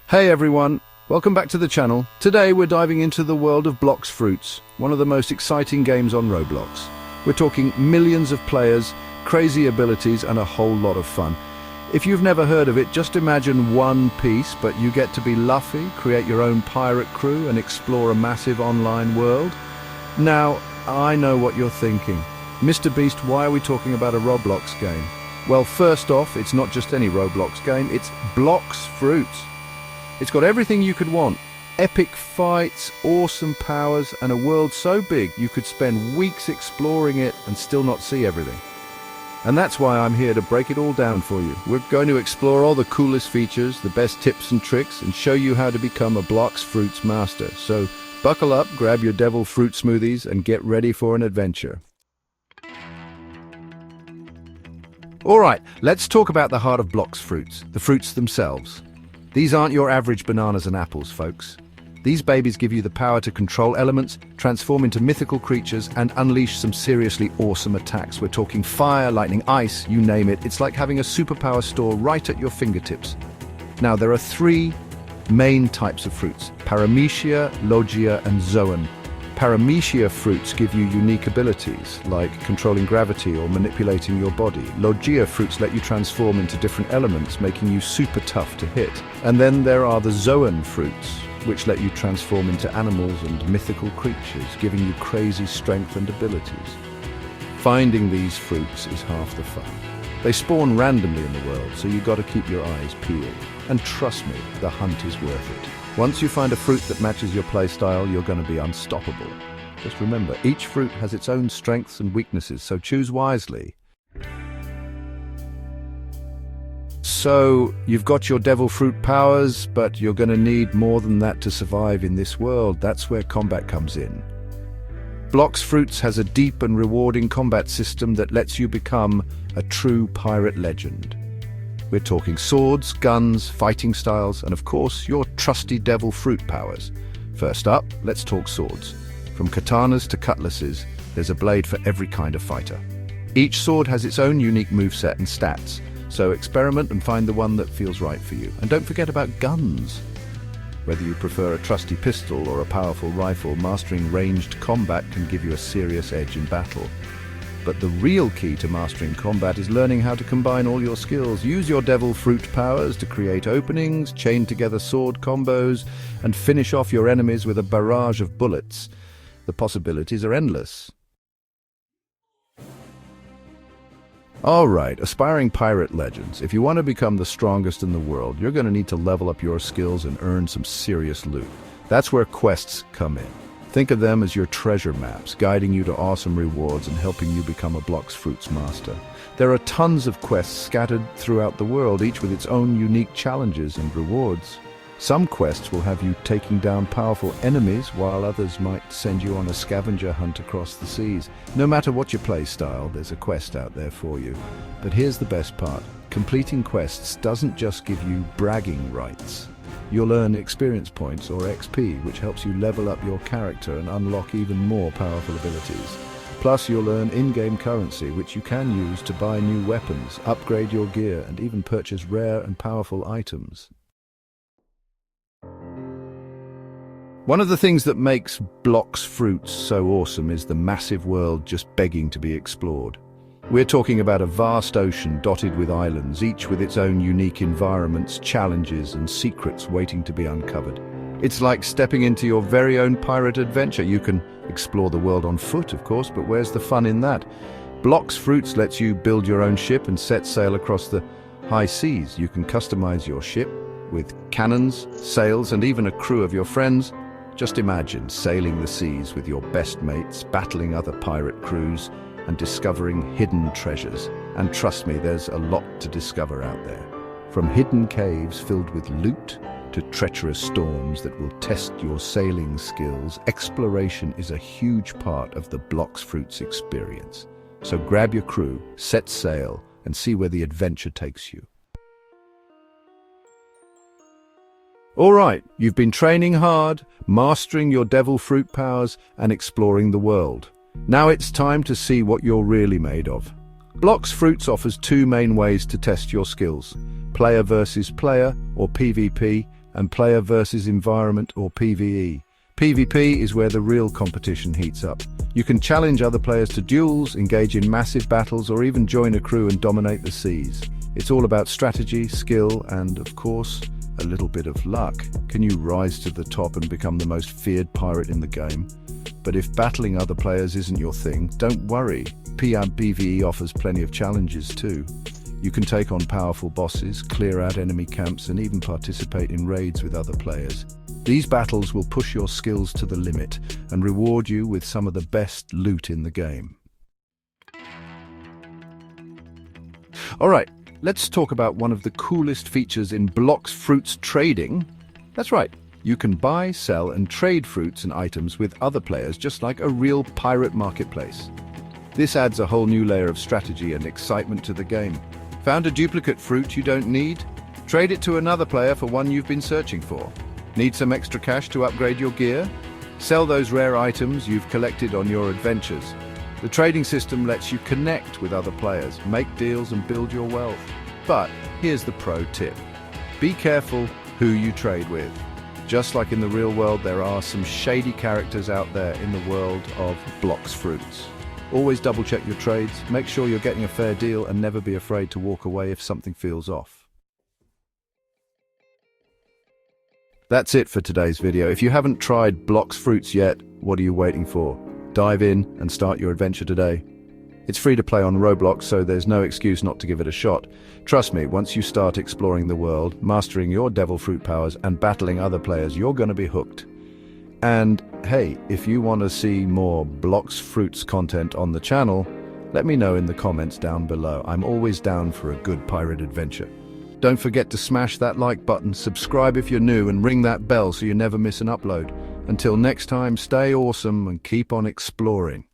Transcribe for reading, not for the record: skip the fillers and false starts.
Hey everyone, welcome back to the channel. Today we're diving into the world of Blox Fruits, one of the most exciting games on Roblox. We're talking millions of players, crazy abilities, and a whole lot of fun. If you've never heard of it, just imagine One Piece, but you get to be Luffy, create your own pirate crew, and explore a massive online world. Now, I know what you're thinking. Mr. Beast, why are we talking about a Roblox game? Well, first off, it's not just any Roblox game, it's Blox Fruits. It's got everything you could want. Epic fights, awesome powers, and a world so big you could spend weeks exploring it and still not see everything. And that's why I'm here to break it all down for you. We're going to explore all the coolest features, the best tips and tricks, and show you how to become a Blox Fruits master. So buckle up, grab your devil fruit smoothies, and get ready for an adventure. All right, let's talk about the heart of Blox Fruits, the fruits themselves. These aren't your average bananas and apples, folks. These babies give you the power to control elements, transform into mythical creatures, and unleash some seriously awesome attacks. We're talking fire, lightning, ice, you name it. It's like having a superpower store right at your fingertips. Now, there are three main types of fruits: Paramecia, Logia, and Zoan. Paramecia fruits give you unique abilities, like controlling gravity or manipulating your body. Logia fruits let you transform into different elements, making you super tough to hit. And then there are the Zoan fruits, which let you transform into animals and mythical creatures, giving you crazy strength and abilities. Finding these fruits is half the fun. They spawn randomly in the world, so you gotta keep your eyes peeled. And trust me, the hunt is worth it. Once you find a fruit that matches your playstyle, you're going to be unstoppable. Just remember, each fruit has its own strengths and weaknesses, so choose wisely. So, you've got your devil fruit powers, but you're going to need more than that to survive in this world. That's where combat comes in. Blox Fruits has a deep and rewarding combat system that lets you become a true pirate legend. We're talking swords, guns, fighting styles, and of course, your trusty devil fruit powers. First up, let's talk swords. From katanas to cutlasses, there's a blade for every kind of fighter. Each sword has its own unique moveset and stats, so experiment and find the one that feels right for you. And don't forget about guns. Whether you prefer a trusty pistol or a powerful rifle, mastering ranged combat can give you a serious edge in battle. But the real key to mastering combat is learning how to combine all your skills. Use your devil fruit powers to create openings, chain together sword combos, and finish off your enemies with a barrage of bullets. The possibilities are endless. All right, aspiring pirate legends. If you want to become the strongest in the world, you're going to need to level up your skills and earn some serious loot. That's where quests come in. Think of them as your treasure maps, guiding you to awesome rewards and helping you become a Blox Fruits master. There are tons of quests scattered throughout the world, each with its own unique challenges and rewards. Some quests will have you taking down powerful enemies, while others might send you on a scavenger hunt across the seas. No matter what your play style, there's a quest out there for you. But here's the best part. Completing quests doesn't just give you bragging rights. You'll earn experience points, or XP, which helps you level up your character and unlock even more powerful abilities. Plus, you'll earn in-game currency, which you can use to buy new weapons, upgrade your gear, and even purchase rare and powerful items. One of the things that makes Blox Fruits so awesome is the massive world just begging to be explored. We're talking about a vast ocean dotted with islands, each with its own unique environments, challenges, and secrets waiting to be uncovered. It's like stepping into your very own pirate adventure. You can explore the world on foot, of course, but where's the fun in that? Blox Fruits lets you build your own ship and set sail across the high seas. You can customize your ship with cannons, sails, and even a crew of your friends. Just imagine sailing the seas with your best mates, battling other pirate crews, and discovering hidden treasures. And trust me, there's a lot to discover out there. From hidden caves filled with loot to treacherous storms that will test your sailing skills, exploration is a huge part of the Blox Fruits experience. So grab your crew, set sail, and see where the adventure takes you. All right, you've been training hard, mastering your devil fruit powers, and exploring the world. Now it's time to see what you're really made of. Blox Fruits offers two main ways to test your skills: player versus player, or PvP, and player versus environment or PvE. PvP is where the real competition heats up. You can challenge other players to duels, engage in massive battles, or even join a crew and dominate the seas. It's all about strategy, skill, and, of course, a little bit of luck. Can you rise to the top and become the most feared pirate in the game? But if battling other players isn't your thing, don't worry. PvE offers plenty of challenges too. You can take on powerful bosses, clear out enemy camps, and even participate in raids with other players. These battles will push your skills to the limit and reward you with some of the best loot in the game. Alright, let's talk about one of the coolest features in Blox Fruits trading. That's right, you can buy, sell, and trade fruits and items with other players just like a real pirate marketplace. This adds a whole new layer of strategy and excitement to the game. Found a duplicate fruit you don't need? Trade it to another player for one you've been searching for. Need some extra cash to upgrade your gear? Sell those rare items you've collected on your adventures. The trading system lets you connect with other players, make deals, and build your wealth. But here's the pro tip. Be careful who you trade with. Just like in the real world, there are some shady characters out there in the world of Blox Fruits. Always double check your trades, make sure you're getting a fair deal, and never be afraid to walk away if something feels off. That's it for today's video. If you haven't tried Blox Fruits yet, what are you waiting for? Dive in and start your adventure today. It's free to play on Roblox, so there's no excuse not to give it a shot. Trust me, once you start exploring the world, mastering your devil fruit powers, and battling other players, you're going to be hooked. And hey, if you want to see more Blox Fruits content on the channel, let me know in the comments down below. I'm always down for a good pirate adventure. Don't forget to smash that like button, subscribe if you're new, and ring that bell so you never miss an upload. Until next time, stay awesome and keep on exploring.